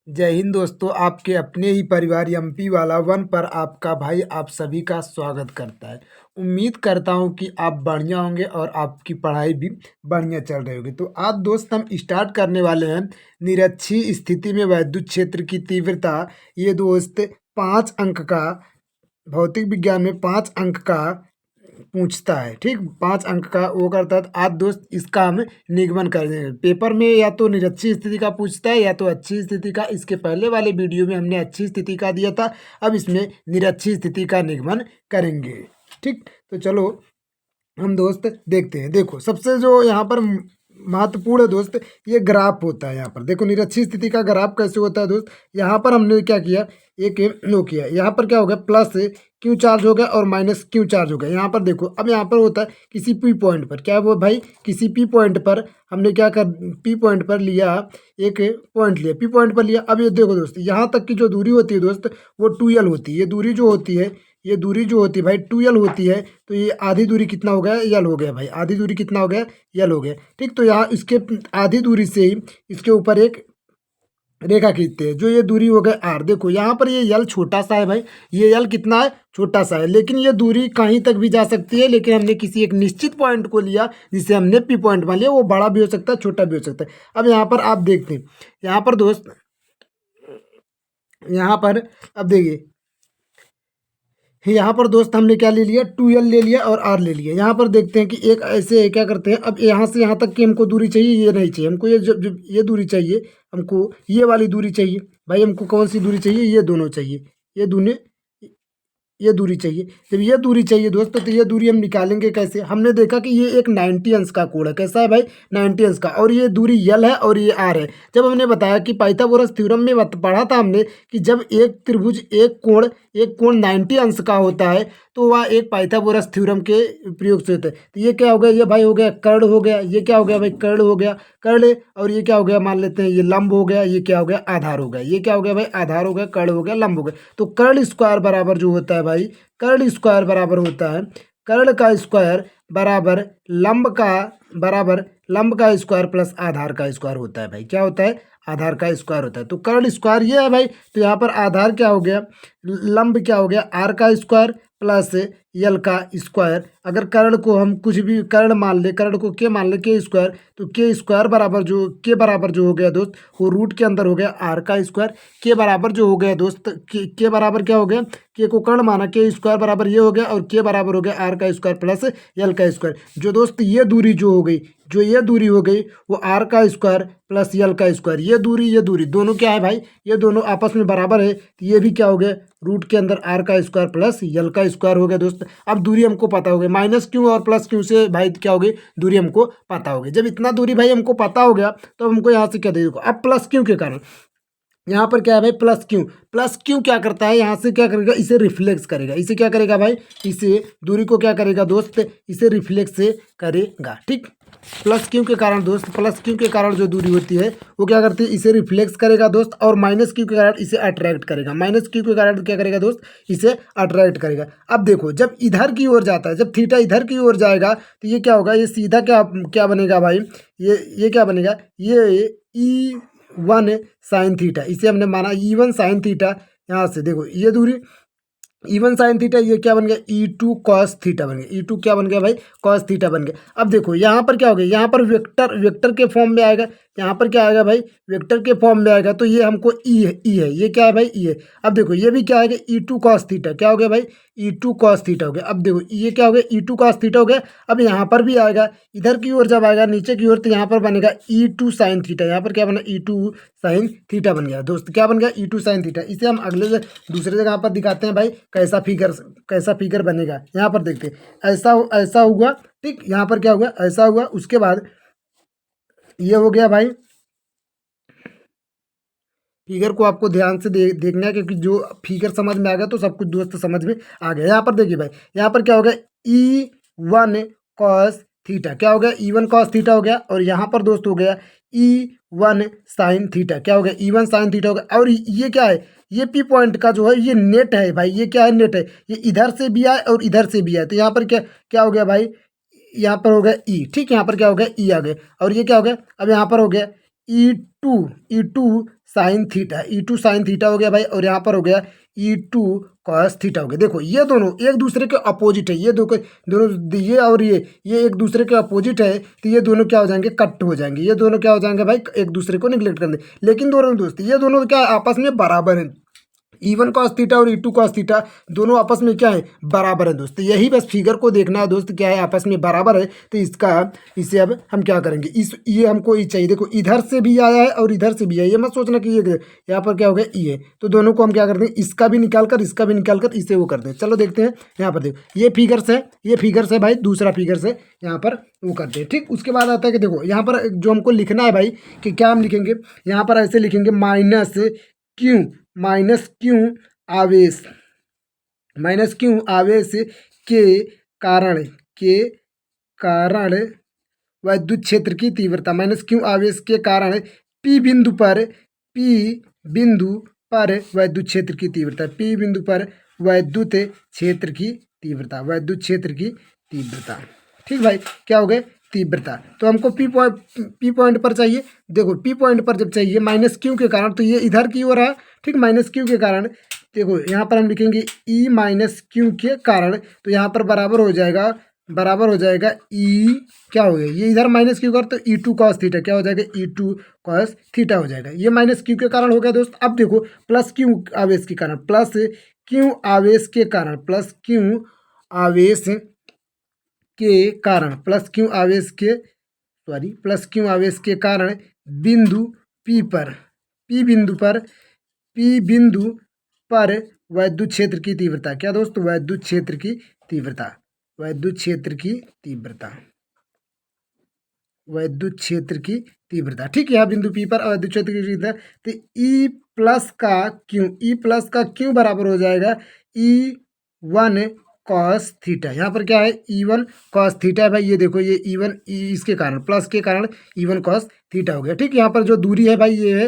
जय हिंद दोस्तों, आपके अपने ही परिवार एमपी वाला वन पर आपका भाई आप सभी का स्वागत करता है। उम्मीद करता हूं कि आप बढ़िया होंगे और आपकी पढ़ाई भी बढ़िया चल रही होगी। तो आज दोस्त हम स्टार्ट करने वाले हैं निरक्षीय स्थिति में वैद्युत क्षेत्र की तीव्रता। ये दोस्त 5 अंक का, भौतिक विज्ञान में 5 अंक का पूछता है। ठीक, 5 अंक का वो करता है। तो आज दोस्त इसका हम निगमन कर देंगे। पेपर में या तो निरक्षीय स्थिति का पूछता है या तो अच्छी स्थिति का। इसके पहले वाले वीडियो में हमने अच्छी स्थिति का दिया था, अब इसमें निरक्षीय स्थिति का निगमन करेंगे। ठीक, तो चलो हम दोस्त देखते हैं। देखो, सबसे जो यहाँ पर महत्वपूर्ण है दोस्त, ये ग्राफ होता है। यहाँ पर देखो निरक्षीय स्थिति का ग्राफ कैसे होता है दोस्त। यहाँ पर हमने क्या किया, एक नो किया। यहाँ पर क्या हो गया, प्लस क्यू चार्ज हो गया और माइनस क्यू चार्ज हो गया। यहाँ पर देखो, अब यहाँ पर होता है किसी पी पॉइंट पर, क्या वो भाई, किसी पी पॉइंट पर हमने क्या कर, पी पॉइंट पर लिया, एक पॉइंट लिया, पी पॉइंट पर लिया। अब ये देखो दोस्त, यहाँ तक की जो दूरी होती है दोस्त, वो 2l होती है। ये दूरी जो होती है, ये दूरी जो होती है भाई 2l होती है। तो ये आधी दूरी कितना हो गया, यल हो गया भाई। आधी दूरी कितना हो गया, यल हो गया। ठीक, तो यहाँ इसके आधी दूरी से ही इसके ऊपर एक रेखा खींचते हैं, जो ये दूरी हो गई आर। देखो यहाँ पर ये यल छोटा सा है भाई, ये यल कितना है, छोटा सा है, लेकिन ये दूरी कहीं तक भी जा सकती है। लेकिन हमने किसी एक निश्चित पॉइंट को लिया जिसे हमने पी पॉइंट मान लिया। वो बड़ा भी हो सकता है, छोटा भी हो सकता है। अब यहाँ पर आप देखते हैं, यहाँ पर दोस्त, यहाँ पर अब देखिए, यहाँ पर दोस्त हमने क्या ले लिया, 2l ले लिया और r ले लिया। यहाँ पर देखते हैं कि एक ऐसे क्या करते हैं, अब यहाँ से यहाँ तक की हमको दूरी चाहिए, ये नहीं चाहिए हमको, ये जब ये दूरी चाहिए हमको, ये वाली दूरी चाहिए भाई। हमको कौन सी दूरी चाहिए, ये दोनों चाहिए, ये दोनों, ये दूरी चाहिए। जब ये दूरी चाहिए दोस्तों, तो ये दूरी हम निकालेंगे कैसे। हमने देखा कि ये एक 90 अंश का कोण है। कैसा है भाई, 90 अंश का। और ये दूरी यल है और ये आर है। जब हमने बताया कि पाइथागोरस थ्योरम में पढ़ा था हमने कि जब एक त्रिभुज, एक कोण 90 अंश का होता है, तो वह एक पाइथागोरस थ्योरम के प्रयोग से होता है। तो ये क्या हो गया, ये भाई हो गया कर्ण हो गया। ये क्या हो गया भाई, कर्ण हो गया, कर्ण। और ये क्या हो गया, मान लेते हैं ये लंब हो गया। ये क्या हो गया, आधार हो गया। ये क्या हो गया भाई, आधार हो गया, कर्ण हो गया, लंब हो गया। तो कर्ण स्क्वायर बराबर जो होता है भाई, कर्ण स्क्वायर बराबर होता है, कर्ण का स्क्वायर बराबर लंब का स्क्वायर प्लस आधार का स्क्वायर होता है भाई। क्या होता है, आधार का स्क्वायर होता है। तो कर्ण स्क्वायर ये है भाई। तो यहाँ पर आधार क्या हो गया, लंब क्या हो गया, आर का स्क्वायर प्लस यल का स्क्वायर। अगर कर्ण को हम कुछ भी कर्ण मान ले, कर्ण को के मान ले, के स्क्वायर, तो के स्क्वायर बराबर जो, के बराबर जो हो गया दोस्त, वो रूट के अंदर हो गया आर का स्क्वायर। के बराबर जो हो गया दोस्त, के बराबर क्या हो गया, के को कर्ण माना, के स्क्वायर बराबर ये हो गया, और के बराबर हो गया आर का स्क्वायर प्लस यल का स्क्वायर। जो दोस्त ये दूरी जो हो गई, जो ये दूरी हो गई, वो आर का स्क्वायर प्लस यल का स्क्वायर। ये दूरी दोनों क्या है भाई, ये दोनों आपस में बराबर है। तो ये भी क्या हो गया, रूट के अंदर आर का स्क्वायर प्लस यल का स्क्वायर हो गया दोस्त। अब दूरी हमको पता हो गई, माइनस क्यू और प्लस क्यू से भाई क्या हो गई, दूरी हमको पता हो गई। जब इतना दूरी भाई हमको पता हो गया, तो हमको यहाँ से क्या दे, देखो अब प्लस क्यू के कारण यहाँ पर क्या है भाई, प्लस क्यू। प्लस क्यू क्या करता है, यहाँ से क्या करेगा, इसे रिफ्लेक्स करेगा। इसे क्या करेगा भाई, इसे दूरी को क्या करेगा दोस्त, इसे रिफ्लेक्स से करेगा। ठीक, प्लस क्यू के कारण दोस्त, प्लस क्यू के कारण जो दूरी होती है वो क्या करती है, इसे रिफ्लेक्स करेगा दोस्त। और माइनस क्यू के कारण इसे अट्रैक्ट करेगा। माइनस क्यू के कारण क्या करेगा दोस्त, इसे अट्रैक्ट करेगा। अब देखो, जब इधर की ओर जाता है, जब थीटा इधर की ओर जाएगा, तो ये क्या होगा, ये सीधा क्या क्या बनेगा भाई, ये क्या बनेगा, ये E1 साइन थीटा। इसे हमने माना E1 साइन थीटा। यहाँ से देखो ये दूरी E1 साइन थीटा, ये क्या बन गया, E2 कॉस थीटा बन गया। E2 क्या बन गया भाई, कॉस थीटा बन गया। अब देखो यहाँ पर क्या हो गया, यहाँ पर वेक्टर के फॉर्म में आएगा। यहाँ पर क्या आएगा भाई, वेक्टर के फॉर्म में आएगा। तो ये हमको ई है, ये क्या है भाई, ई है। अब देखो ये भी क्या आएगा, E2 कॉस थीटा। क्या हो गया भाई, E2 कॉस थीटा हो गया। अब देखो ये क्या हो गया, E2 कॉस थीटा हो गया। अब यहाँ पर भी आएगा, इधर की ओर जब आएगा नीचे की ओर, तो यहाँ पर बनेगा E2 साइन थीटा। यहाँ पर क्या बना, E2 साइन थीटा बन गया दोस्त। क्या बन गया, E2 साइन थीटा। इसे हम अगले दूसरे जगह पर दिखाते हैं भाई, कैसा फिगर बनेगा। यहाँ पर देखते हैं, ऐसा हुआ। ठीक, यहाँ पर क्या हुआ, ऐसा हुआ। उसके बाद ये हो गया भाई, फिगर को आपको ध्यान से देखना है, क्योंकि जो फिगर समझ में आ गया तो सब कुछ दोस्त समझ में आ गया। यहाँ पर देखिए भाई, यहाँ पर क्या हो गया, E1 कॉस थीटा। क्या हो गया, E1 कॉस थीटा हो गया। और यहाँ पर दोस्त हो गया E1 साइन थीटा। क्या हो गया, E1 साइन थीटा हो गया। और ये क्या है, ये पी पॉइंट का जो है ये नेट है भाई। ये क्या है, नेट है। ये इधर से भी आए और इधर से भी आए। तो यहाँ पर क्या क्या हो गया भाई, यहाँ पर हो गया ई। ठीक, यहाँ पर क्या हो गया, ई आ गया। और ये क्या हो गया, अब यहाँ पर हो गया E2 sine theta, E2 sine theta हो गया भाई, और यहाँ पर हो गया E2 कॉस थीटा हो गया। देखो ये दोनों एक दूसरे के अपोजिट है, ये दोनों ये और ये एक दूसरे के अपोजिट है, तो ये दोनों क्या हो जाएंगे, कट हो जाएंगे। ये दोनों क्या हो जाएंगे भाई, एक दूसरे को निगलेक्ट कर देंगे। लेकिन दोनों दोस्त ये दोनों क्या आपस में बराबर है, E1 कॉस थीटा और E2 कॉस थीटा दोनों आपस में क्या है, बराबर है दोस्त। यही बस फिगर को देखना है दोस्त, क्या है आपस में बराबर है। तो इसे अब हम क्या करेंगे, ये हमको ये चाहिए। देखो इधर से भी आया है और इधर से भी आया, ये मत सोचना कि ये यहाँ पर क्या हो गया, ये तो दोनों को हम क्या करते हैं, इसका भी निकाल कर इसका भी निकाल कर इसे वो करते हैं। चलो देखते हैं, यहाँ पर देखो ये फिगर्स है भाई, दूसरा फिगर्स है, यहाँ पर वो करते हैं। ठीक, उसके बाद आता है कि देखो यहाँ पर जो हमको लिखना है भाई, कि क्या हम लिखेंगे, यहाँ पर ऐसे लिखेंगे माइनस क्यू आवेश, के कारण विद्युत क्षेत्र की तीव्रता, माइनस क्यू आवेश के कारण पी बिंदु पर विद्युत क्षेत्र की तीव्रता, पी बिंदु पर विद्युत क्षेत्र की तीव्रता, ठीक भाई, क्या हो गए, तीव्रता। तो हमको पी पॉइंट पर चाहिए। देखो पी पॉइंट पर जब चाहिए माइनस क्यू के कारण, तो ये इधर की ओर है, ठीक, माइनस क्यू के कारण। देखो यहाँ पर हम लिखेंगे ई माइनस क्यू के कारण, तो यहाँ पर बराबर हो जाएगा ई, क्या हो गया, ये इधर माइनस क्यू कर, तो E2 कॉस थीटा क्या हो जाएगा, E2 कॉस थीटा हो जाएगा। ये माइनस क्यू के कारण हो गया दोस्त। अब देखो प्लस क्यू आवेश के कारण, प्लस क्यू आवेश के कारण, प्लस क्यू आवेश के कारण बिंदु पी बिंदु पर विद्युत क्षेत्र की तीव्रता, क्या दोस्त, विद्युत क्षेत्र की तीव्रता, ठीक है। यहाँ बिंदु पी पर विद्युत क्षेत्र की तीव्रता, तो ई प्लस का क्यू बराबर हो जाएगा E1 कॉस थीटा। यहाँ पर क्या है, E1 कॉस थीटा है भाई, ये देखो ये E1 इसके कारण, प्लस के कारण E1 कॉस थीटा हो गया। ठीक, यहाँ पर जो दूरी है भाई ये है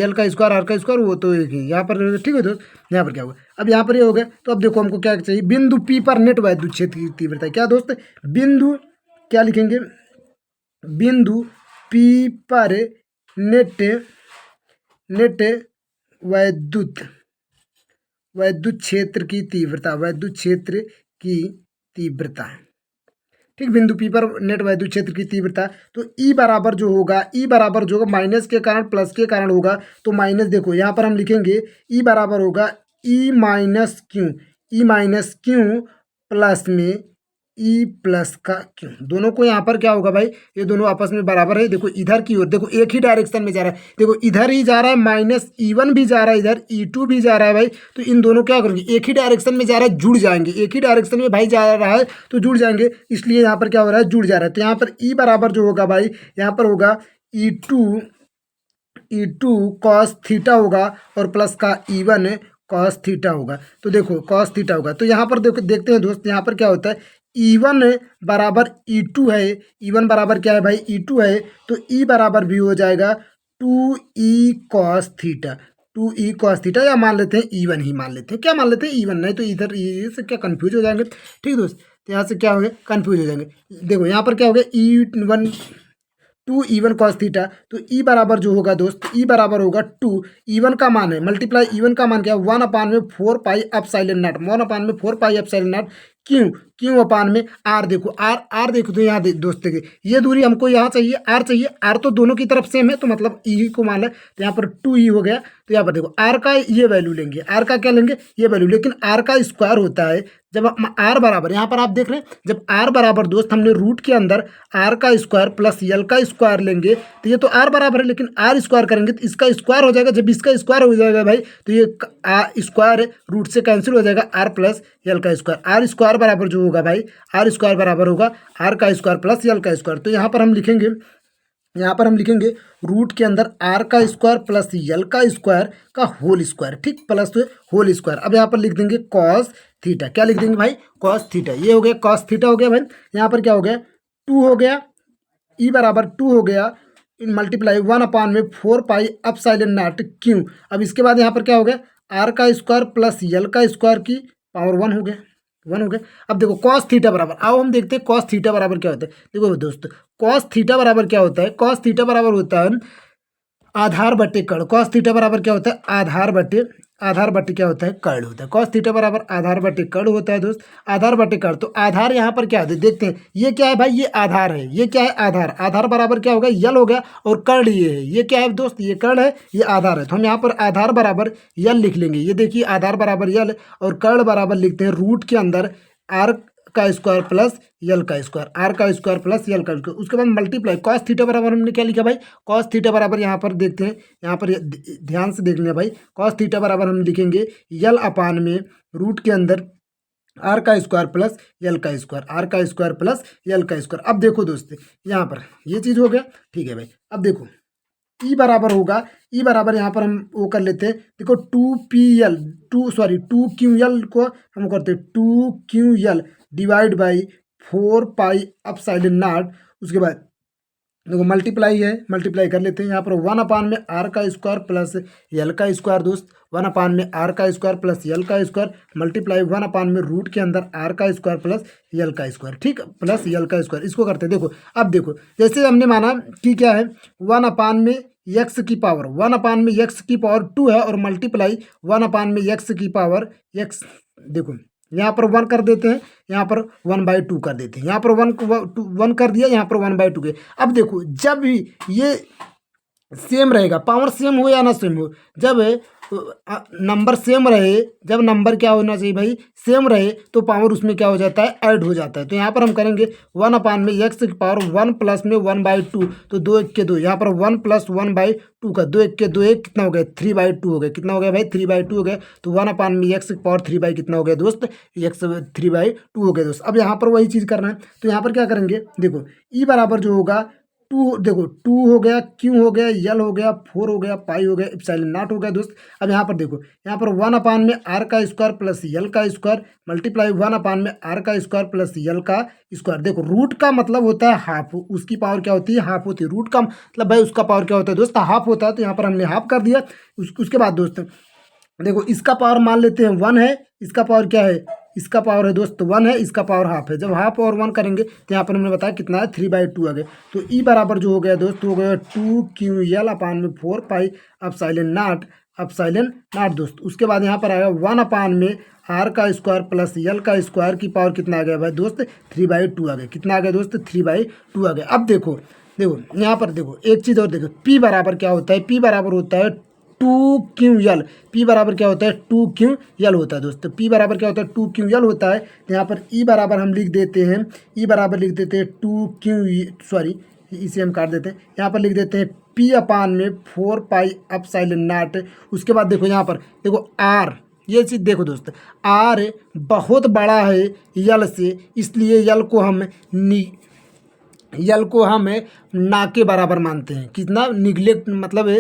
L का स्क्वायर R का स्क्वायर, वो तो एक ही यहाँ पर, ठीक है दोस्त। यहाँ पर क्या होगा, अब यहाँ पर ये हो गया। तो अब देखो हमको क्या चाहिए, बिंदु P पर नेट विद्युत क्षेत्र की तीव्रता, क्या दोस्त, बिंदु क्या लिखेंगे, बिंदु P पर नेट विद्युत क्षेत्र की तीव्रता, ठीक, बिंदु P पर नेट विद्युत क्षेत्र की तीव्रता। तो E बराबर जो होगा, माइनस के कारण प्लस के कारण होगा, तो माइनस, देखो यहाँ पर हम लिखेंगे E बराबर होगा ई माइनस क्यू प्लस में ई प्लस का क्यू, दोनों को यहाँ पर क्या होगा भाई, ये दोनों आपस में बराबर है। देखो इधर की ओर, देखो एक ही डायरेक्शन में जा रहा है, देखो इधर ही जा रहा है, माइनस E1 भी जा रहा है, इधर E2 भी जा रहा है भाई। तो इन दोनों क्या करेंगे, एक ही डायरेक्शन में जा रहा है, जुड़ जाएंगे, एक ही डायरेक्शन में भाई जा रहा है तो जुड़ जाएंगे, इसलिए यहाँ पर क्या हो रहा है, जुड़ जा रहा है। तो यहाँ पर E बराबर जो होगा भाई, यहाँ पर होगा E2 कॉस थीटा होगा, और प्लस का E1 कॉस थीटा होगा। तो देखो कॉस थीटा होगा, तो यहाँ पर देखो, देखते हैं दोस्त, यहाँ पर क्या होता है, E1 बराबर E2 है, E1 बराबर क्या है भाई, E2 है, तो E बराबर भी हो जाएगा 2E कॉस थीटा, या मान लेते हैं E1 ही मान लेते हैं, क्या मान लेते हैं, E1, नहीं तो इधर ये से क्या कन्फ्यूज हो जाएंगे। ठीक दोस्त, तो यहाँ से क्या हो गया, कन्फ्यूज हो जाएंगे। देखो यहाँ पर क्या हो गया, E1 2E1 कॉस थीटा, तो E बराबर जो होगा दोस्त, E बराबर होगा 2, E1 का मान है, मल्टीप्लाई E1 का मान क्या है, 1/4 पाई क्यों अपान में R। देखो R देखो, तो यहाँ दोस्त देखिए, ये दूरी हमको यहाँ चाहिए, R तो दोनों की तरफ सेम है, तो मतलब E को मान ले, तो यहाँ पर 2E हो गया। तो यहाँ पर देखो R का ये वैल्यू लेंगे, R का क्या लेंगे, ये वैल्यू, लेकिन R का स्क्वायर होता है जब R बराबर, यहाँ पर आप देख रहे हैं, जब R बराबर दोस्त हमने रूट के अंदर R का स्क्वायर प्लस L का स्क्वायर लेंगे, तो ये तो R बराबर है, लेकिन R स्क्वायर करेंगे तो इसका स्क्वायर हो जाएगा। जब इसका स्क्वायर हो जाएगा भाई, तो ये स्क्वायर रूट से कैंसिल हो जाएगा, R प्लस L का स्क्वायर, R स्क्वायर बराबर जो होगा भाई, R स्क्वायर बराबर होगा R का स्क्वायर प्लस L का स्क्वायर। तो यहाँ पर हम लिखेंगे रूट के अंदर R का स्क्वायर प्लस L का स्क्वायर का होल स्क्वायर, ठीक, प्लस होल स्क्वायर। अब यहाँ पर लिख देंगे कॉस थीटा, क्या लिख देंगे भाई, कॉस थीटा, ये हो गया कॉस थीटा हो गया भाई। यहाँ पर क्या हो गया, 2 हो गया, E बराबर 2 हो गया, इन मल्टीप्लाई 1/4 पाई क्यू। अब इसके बाद यहाँ पर क्या हो गया, R का स्क्वायर प्लस L का स्क्वायर की पावर 1 हो गया, 1 हो गया। अब देखो कॉस थीटा बराबर, आओ हम देखते हैं कॉस थीटा बराबर क्या होता है। देखो दोस्तों, कॉस थीटा बराबर क्या होता है, कॉस थीटा बराबर होता है आधार बटे कर्ण, कॉस थीटा बराबर क्या होता है, आधार बटे क्या होता है, कर्ण होता है। कॉस थीटा बराबर आधार बटे कर्ण होता है दोस्त, आधार बटे कर्ण। तो आधार यहाँ पर क्या होता है, देखते हैं ये क्या है भाई, ये आधार है, ये क्या है आधार, आधार बराबर क्या होगा, यल हो गया, और कर्ण ये है, ये क्या है दोस्त, ये कर्ण है, ये आधार है। तो हम यहाँ पर आधार बराबर यल लिख लेंगे, ये देखिए आधार बराबर यल, और कर्ण बराबर लिखते हैं रूट के अंदर आर का स्क्वायर प्लस यल का स्क्वायर, आर का स्क्वायर प्लस यल का स्क्वायर। उसके बाद मल्टीप्लाई कॉस थीटा बराबर हमने क्या लिखा भाई, कॉस थीटा बराबर यहाँ पर देखते हैं, यहाँ पर ध्यान से देख लें भाई, कॉस थीटा बराबर हम लिखेंगे यल अपान में रूट के अंदर आर का स्क्वायर प्लस यल का स्क्वायर, आर का स्क्वायर प्लस यल का स्क्वायर। अब देखो दोस्त यहाँ पर ये चीज़ हो गया, ठीक है भाई। अब देखो ई बराबर होगा, ई बराबर यहाँ पर हम वो कर लेते हैं, देखो टू क्यू यल को हम करते हैं 2 QL divide by 4 pi epsilon not. उसके बाद देखो मल्टीप्लाई है, मल्टीप्लाई कर लेते हैं, यहाँ पर 1 अपान में आर का स्क्वायर प्लस यल का स्क्वायर दोस्त, 1 अपान में आर का स्क्वायर प्लस यल का स्क्वायर मल्टीप्लाई 1 अपान में रूट के अंदर आर का स्क्वायर प्लस यल का स्क्वायर, ठीक, प्लस यल का स्क्वायर। इसको करते हैं, देखो अब देखो जैसे हमने माना कि क्या है 1 अपान में एक्स की पावर 2 है, और मल्टीप्लाई 1 अपान में एक्स की पावर एक्स, देखो यहाँ पर 1 कर देते हैं, यहाँ पर 1/2 कर देते हैं, यहाँ पर 1 कर दिया, यहाँ पर 1/2 के। अब देखो जब भी ये सेम रहेगा, पावर सेम हो या ना सेम हो, जब नंबर सेम रहे, जब नंबर क्या होना चाहिए भाई, सेम रहे, तो पावर उसमें क्या हो जाता है, ऐड हो जाता है। तो यहाँ पर हम करेंगे 1 अपान में एक्स की पावर 1 प्लस में 1/2, तो 2 1 के 2, यहाँ पर 1 प्लस 1/2 का 2 1 के 2 1 कितना हो गया, 3/2 हो गया, कितना हो गया भाई, 3/2 हो गया। तो 1 अपान में एक्स की पावर 3 कितना हो गया दोस्त, एक्स 3/2 हो गया दोस्त। अब यहाँ पर वही चीज़ करना है, तो यहाँ पर क्या करेंगे, देखो ई बराबर जो होगा 2, देखो 2 हो गया, क्यू हो गया, यल हो गया, 4 हो गया, पाई हो गया, इप्सिलॉन नॉट हो गया दोस्त। अब यहाँ पर देखो, यहाँ पर 1 अपान में आर का स्क्वायर प्लस यल का स्क्वायर मल्टीप्लाई 1 अपान में आर का स्क्वायर प्लस यल का स्क्वायर। देखो रूट का मतलब होता है हाफ, उसकी पावर क्या होती है, हाफ होती है। रूट का मतलब भाई उसका पावर क्या होता है दोस्त, हाफ होता है। तो यहाँ पर हमने हाफ कर दिया। उसके बाद दोस्त देखो इसका पावर मान लेते हैं 1 है, इसका पावर क्या है, इसका पावर है दोस्त 1 है, इसका पावर हाफ है। जब हाफ और 1 करेंगे तो यहाँ पर हमने बताया कितना है, 3/2 आ गया। तो ई बराबर जो हो गया दोस्त, हो गया 2QL अपान में 4 पाई अपसाइलन नॉट दोस्त। उसके बाद यहाँ पर आएगा 1 अपान में आर का स्क्वायर प्लस यल का स्क्वायर की पावर कितना आ गया भाई दोस्त, 3/2 आ गया। कितना आ गया दोस्त, 3/2 आ गया। अब देखो यहाँ पर देखो एक चीज़ और देखो, पी बराबर क्या होता है, पी बराबर होता है 2QL, पी बराबर क्या होता है, 2QL होता है दोस्त। पी बराबर क्या होता है, 2QL होता है। तो यहाँ पर ई बराबर हम लिख देते हैं, ई बराबर लिख देते हैं 2Q, इसे हम काट देते हैं, यहाँ पर लिख देते हैं पी अपान में 4 पाई अपसाइलन नॉट। उसके बाद देखो यहाँ पर देखो आर, ये चीज़ देखो दोस्त, आर बहुत बड़ा है यल से, इसलिए यल को हम ना के बराबर मानते हैं, कितना निगलेक्ट मतलब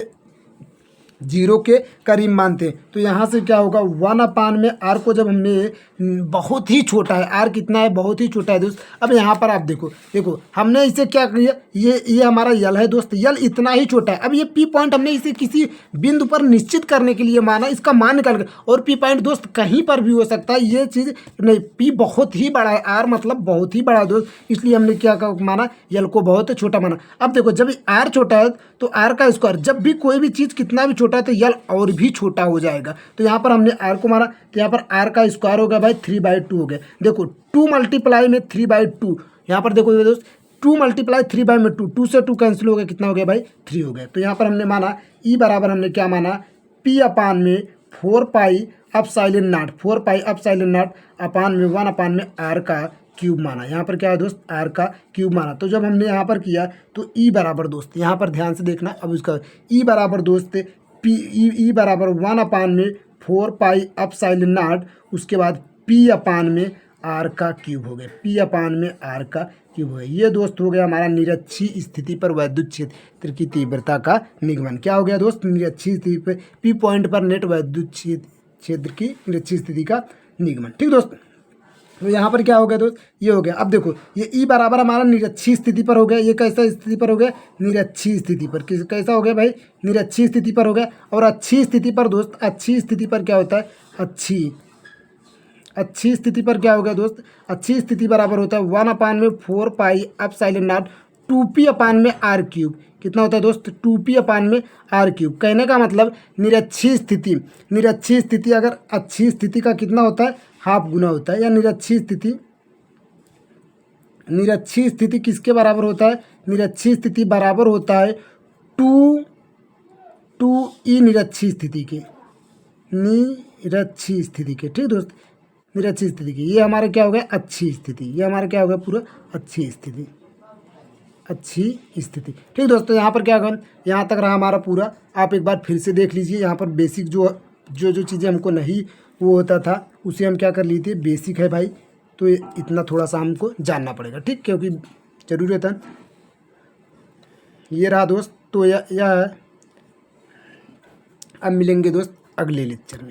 0 के करीब मानते हैं। तो यहाँ से क्या होगा, 1 अपान में आर को जब हमने बहुत ही छोटा है, आर कितना है, बहुत ही छोटा है दोस्त। अब यहाँ पर आप देखो हमने इसे क्या किया, ये हमारा यल है दोस्त, यल इतना ही छोटा है। अब ये पी पॉइंट हमने इसे किसी बिंदु पर निश्चित करने के लिए माना, इसका मान निकाल कर, और पी पॉइंट दोस्त कहीं पर भी हो सकता है, ये चीज़ नहीं, पी बहुत ही बड़ा है, आर मतलब बहुत ही बड़ा दोस्त, इसलिए हमने क्या माना, यल को बहुत छोटा माना। अब देखो जब आर छोटा है तो आर का स्क्वायर, जब भी कोई भी चीज़ कितना भी छोटा है तो यल और भी छोटा हो जाएगा। तो यहाँ पर हमने आर को माना, तो यहाँ पर आर का स्क्वायर हो गया भाई 3/2 हो गया। देखो 2 मल्टीप्लाई में 3/2, यहाँ पर देखो दोस्त 2 मल्टीप्लाई 3/2, 2 से 2 कैंसिल हो गया, कितना हो गया भाई 3 हो गया। तो यहाँ पर हमने माना ई बराबर हमने क्या माना, पी अपान में 4 pi epsilon not, 4 pi epsilon not upon में 1 अपान में आर का क्यूब माना। यहाँ पर क्या है दोस्त, आर का क्यूब माना। तो जब हमने यहाँ पर किया तो ई बराबर दोस्त, यहाँ पर ध्यान से देखना, अब इसका ई बराबर दोस्त पी ई बराबर 1 अपान में 4 पाई अपसाइलन नॉट, उसके बाद पी अपान में आर का क्यूब हो गया, पी अपान में आर का क्यूब हो गया। ये दोस्त हो गया हमारा निरक्षीय स्थिति पर वैद्युत क्षेत्र की तीव्रता का निगमन। क्या हो गया दोस्त, निरक्षीय स्थिति पर पी पॉइंट पर नेट वैद्युत क्षेत्र की निरक्षीय स्थिति का निगमन। ठीक दोस्त, तो यहाँ पर क्या हो गया दोस्त, ये हो गया। अब देखो ये ई बराबर हमारा निरक्षीय स्थिति पर हो गया, ये कैसा स्थिति पर हो गया, निरक्षीय स्थिति पर। कैसा हो गया भाई, निरक्षीय स्थिति पर हो गया। और अच्छी स्थिति पर दोस्त, अच्छी स्थिति पर क्या होता है, अच्छी स्थिति पर क्या हो गया दोस्त, अच्छी स्थिति बराबर होता है 1 अपान में 4 पाई अपसाइलन नॉट 2p अपान में आर क्यूब। कितना होता है दोस्त 2p/r³। कहने का मतलब निरक्षीय स्थिति अगर अच्छी स्थिति का कितना होता है हाफ गुना होता है, या निरक्षीय स्थिति किसके बराबर होता है, निरक्षीय स्थिति बराबर होता है 2e निरक्षीय स्थिति के, ठीक दोस्त, निरक्षीय स्थिति की। ये हमारा क्या हो गया अच्छी स्थिति, ये हमारा क्या हो गया पूरा अच्छी स्थिति, ठीक दोस्तों। यहाँ पर क्या होगा, यहाँ तक रहा हमारा पूरा। आप एक बार फिर से देख लीजिए, यहाँ पर बेसिक जो चीज़ें हमको नहीं वो होता था उसे हम क्या कर लिए थे, बेसिक है भाई, तो इतना थोड़ा सा हमको जानना पड़ेगा, ठीक, क्योंकि जरूरी होता है। ये रहा दोस्त, तो यह है। अब मिलेंगे दोस्त अगले लेक्चर में।